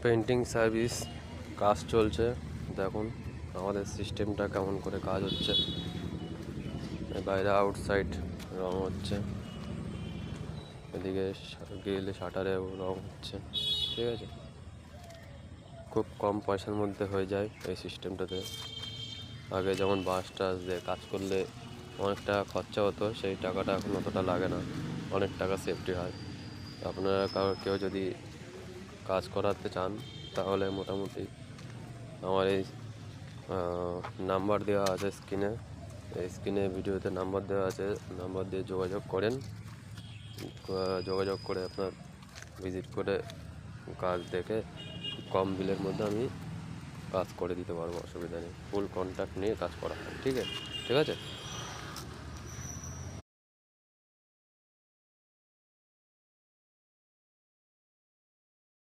Painting service কাজ চলছে। দেখুন আমাদের সিস্টেমটা কেমন করে কাজ হচ্ছে। বাইরে আউটসাইড রং হচ্ছে, এদিকে গ্রিলে শাটারেও রং হচ্ছে। ঠিক আছে, খুব কম পয়সার মধ্যে হয়ে যায় এই সিস্টেমটাতে। আগে যেমন বাঁশ টাস দিয়ে কাজ করলে অনেক টাকা খরচা হতো, সেই টাকাটা এখন অতটা লাগে না, অনেক টাকা সেফটি হয়। আপনারা কেউ যদি কাজ করাতে চান তাহলে মোটামুটি আমার এই নাম্বার দেওয়া আছে স্ক্রিনে, এই স্ক্রিনে ভিডিওতে নাম্বার দেওয়া আছে, নাম্বার দিয়ে যোগাযোগ করেন। যোগাযোগ করে আপনার ভিজিট করে কাজ দেখে কম বিলের মধ্যে আমি কাজ করে দিতে পারবো, অসুবিধা নেই। ফুল কন্ট্রাক্ট নিয়ে কাজ করা হয়। ঠিক আছে।